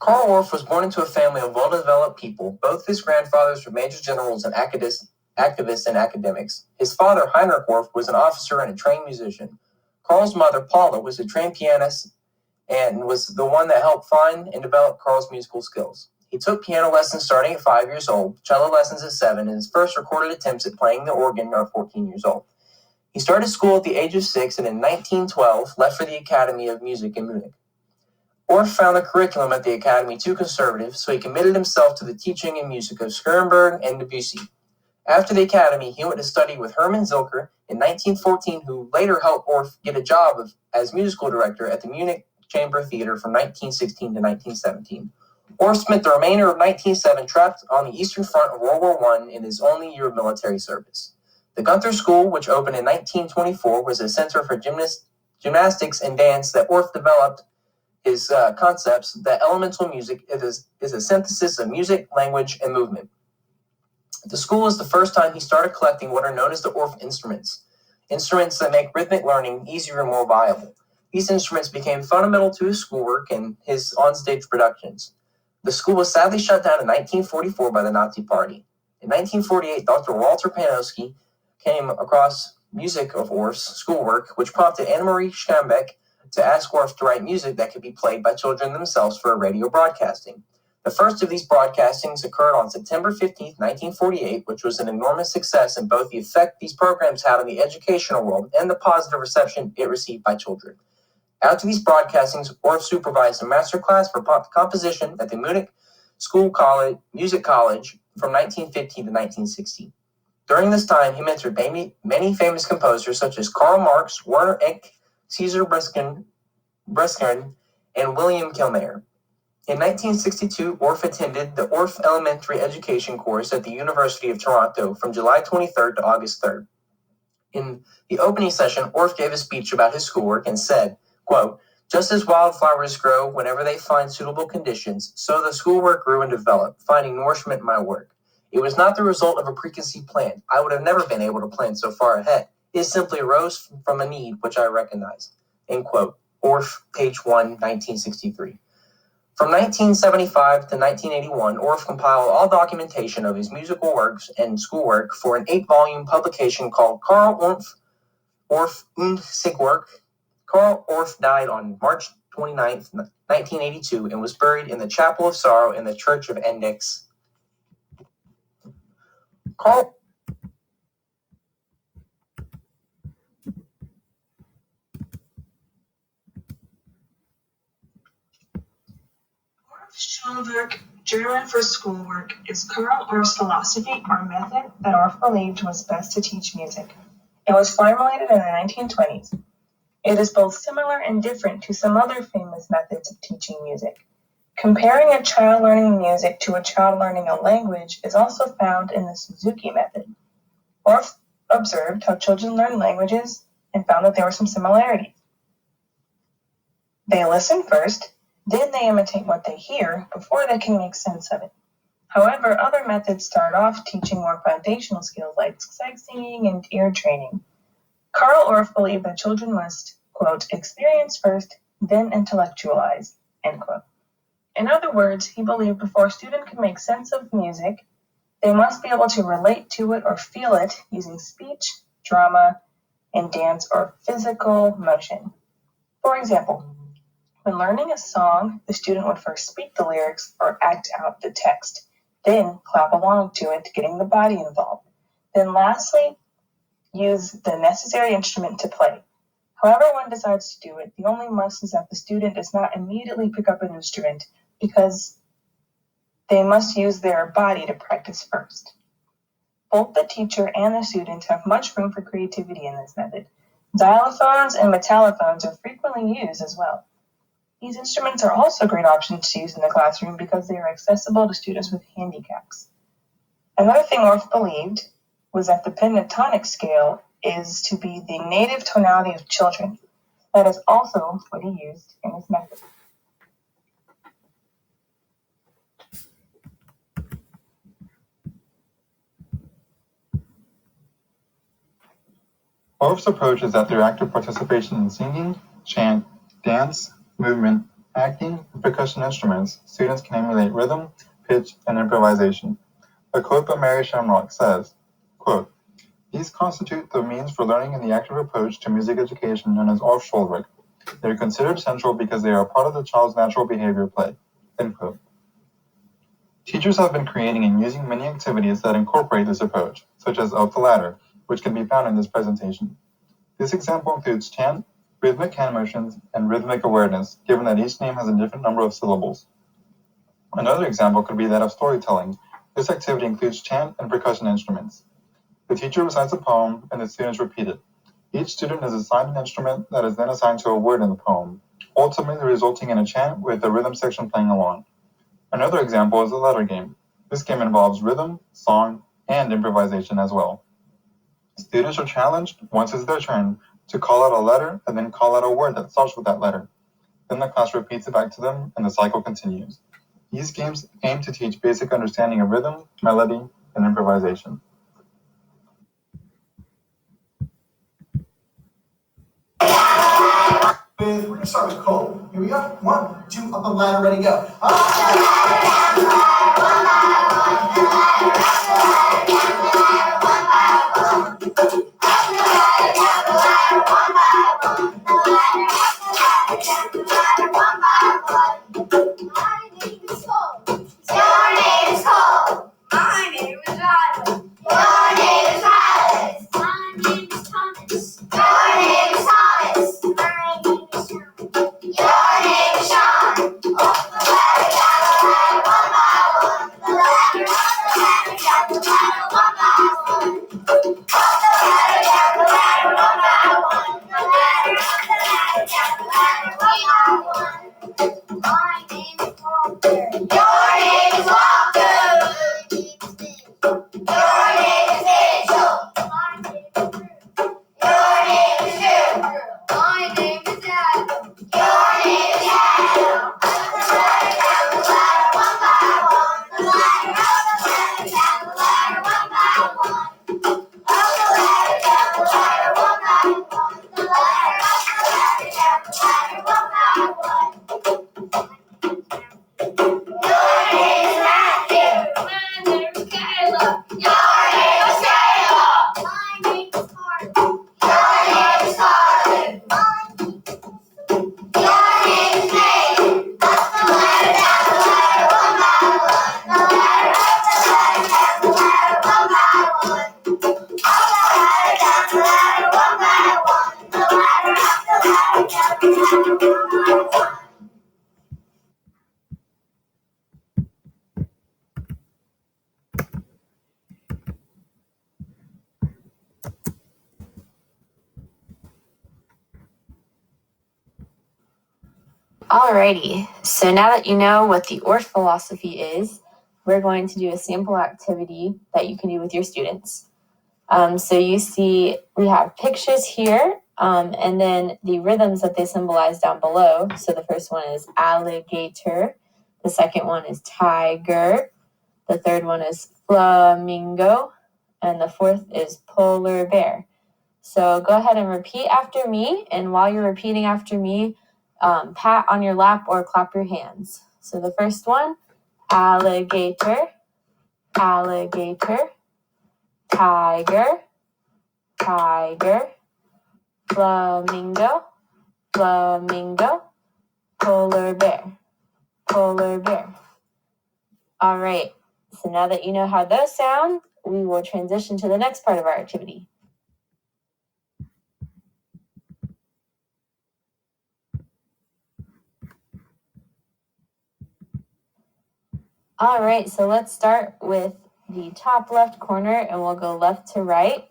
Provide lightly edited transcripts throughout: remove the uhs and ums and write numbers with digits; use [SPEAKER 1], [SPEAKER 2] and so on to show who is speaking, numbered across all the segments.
[SPEAKER 1] Karl Orff was born into a family of well-developed people. Both his grandfathers were major generals and activists and academics. His father, Heinrich Orff, was an officer and a trained musician. Karl's mother, Paula, was a trained pianist and was the one that helped find and develop Karl's musical skills. He took piano lessons starting at 5 years old, cello lessons at 7, and his first recorded attempts at playing the organ are 14 years old. He started school at the age of 6 and in 1912 left for the Academy of Music in Munich. Orff found the curriculum at the Academy too conservative, so he committed himself to the teaching and music of Schoenberg and Debussy. After the Academy, he went to study with Hermann Zilker in 1914, who later helped Orff get a job as musical director at the Munich Chamber Theater from 1916 to 1917. Orff spent the remainder of 1907 trapped on the Eastern Front of World War I in his only year of military service. The Gunther School, which opened in 1924, was a center for gymnastics and dance that Orff developed his concepts that elemental music is a synthesis of music, language, and movement. The school was the first time he started collecting what are known as the Orff instruments that make rhythmic learning easier and more viable. These instruments became fundamental to his schoolwork and his onstage productions. The school was sadly shut down in 1944 by the Nazi Party. In 1948, Dr. Walter Panofsky came across music of Orff's schoolwork, which prompted Annemarie Schambach to ask Orff to write music that could be played by children themselves for a radio broadcasting. The first of these broadcastings occurred on September 15, 1948, which was an enormous success in both the effect these programs had on the educational world and the positive reception it received by children. After these broadcastings, Orff supervised a master class for composition at the Munich Music College from 1950 to 1960. During this time, he mentored many famous composers such as Karl Marx, Werner Eck, Caesar Breskin, and William Kellmeyer. In 1962, Orff attended the Orff Elementary Education course at the University of Toronto from July 23rd to August 3rd. In the opening session, Orff gave a speech about his schoolwork and said, quote, "Just as wildflowers grow whenever they find suitable conditions, so the schoolwork grew and developed, finding nourishment in my work. It was not the result of a preconceived plan. I would have never been able to plan so far ahead. It simply arose from a need which I recognized." End quote. Orff, page 1, 1963. From 1975 to 1981, Orff compiled all documentation of his musical works and schoolwork for an 8-volume publication called Karl Orff und sein Werk. Karl Orff died on March 29, 1982, and was buried in the Chapel of Sorrow in the Church of Endex.
[SPEAKER 2] Schulwerk, German for schoolwork, is Karl Orff's philosophy or method that Orff believed was best to teach music. It was formulated in the 1920s. It is both similar and different to some other famous methods of teaching music. Comparing a child learning music to a child learning a language is also found in the Suzuki method. Orff observed how children learn languages and found that there were some similarities. They listen first, then they imitate what they hear before they can make sense of it. However, other methods start off teaching more foundational skills like sight singing and ear training. Karl Orff believed that children must, quote, experience first, then intellectualize, end quote. In other words, he believed before a student can make sense of music, they must be able to relate to it or feel it using speech, drama, and dance or physical motion. For example, when learning a song, the student would first speak the lyrics or act out the text, then clap along to it, getting the body involved. Then lastly, use the necessary instrument to play. However one decides to do it, the only must is that the student does not immediately pick up an instrument because they must use their body to practice first. Both the teacher and the student have much room for creativity in this method. Xylophones and metallophones are frequently used as well. These instruments are also great options to use in the classroom because they are accessible to students with handicaps. Another thing Orff believed was that the pentatonic scale is to be the native tonality of children. That is also what he used in his method.
[SPEAKER 3] Orff's approach is that through active participation in singing, chant, dance, movement, Acting and percussion instruments, students can emulate rhythm, pitch, and improvisation. A quote by Mary Shamrock says, quote, "These constitute the means for learning in the active approach to music education known as Orff Pedagogical. They are considered central because they are a part of the child's natural behavior play." End quote. Teachers have been creating and using many activities that incorporate this approach, such as Up the Ladder, which can be found in this presentation. This example includes chant, rhythmic hand motions, and rhythmic awareness, given that each name has a different number of syllables. Another example could be that of storytelling. This activity includes chant and percussion instruments. The teacher recites a poem and the students repeat it. Each student is assigned an instrument that is then assigned to a word in the poem, ultimately resulting in a chant with the rhythm section playing along. Another example is a letter game. This game involves rhythm, song, and improvisation as well. Students are challenged, once it's their turn, to call out a letter and then call out a word that starts with that letter. Then the class repeats it back to them and the cycle continues. These games aim to teach basic understanding of rhythm, melody, and improvisation.
[SPEAKER 4] We're going to start with Cole. Here we go. 1, 2, up the ladder, ready, go.
[SPEAKER 5] Alrighty, so now that you know what the Orff philosophy is, we're going to do a sample activity that you can do with your students. So you see we have pictures here, and then the rhythms that they symbolize down below. So the first one is alligator, the second one is tiger, the third one is flamingo, and the fourth is polar bear. So go ahead and repeat after me, and while you're repeating after me, pat on your lap or clap your hands. So the first one, alligator, alligator, tiger, tiger, flamingo, flamingo, polar bear, polar bear. All right, so now that you know how those sound, we will transition to the next part of our activity. All right, so let's start with the top left corner and we'll go left to right.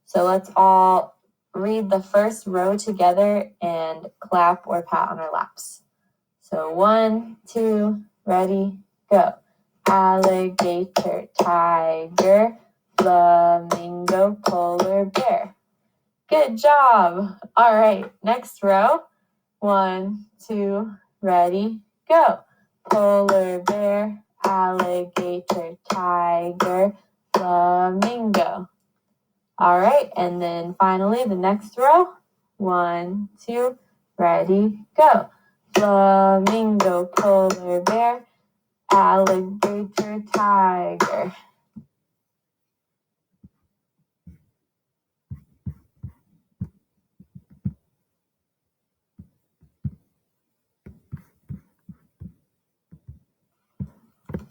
[SPEAKER 5] So let's all read the first row together and clap or pat on our laps. So 1, 2, ready, go. Alligator, tiger, flamingo, polar bear. Good job. All right, next row. 1, 2, ready, go. Polar bear, alligator, tiger, flamingo. All right, and then finally the next row. 1, 2, ready, go. flamingo, polar bear, alligator, tiger.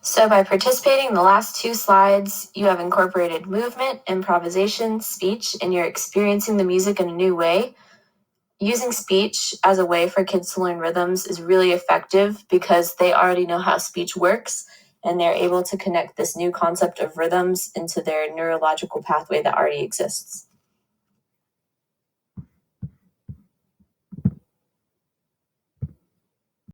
[SPEAKER 5] So by participating in the last two slides, you have incorporated movement, improvisation, speech, and you're experiencing the music in a new way. Using speech as a way for kids to learn rhythms is really effective because they already know how speech works and they're able to connect this new concept of rhythms into their neurological pathway that already exists.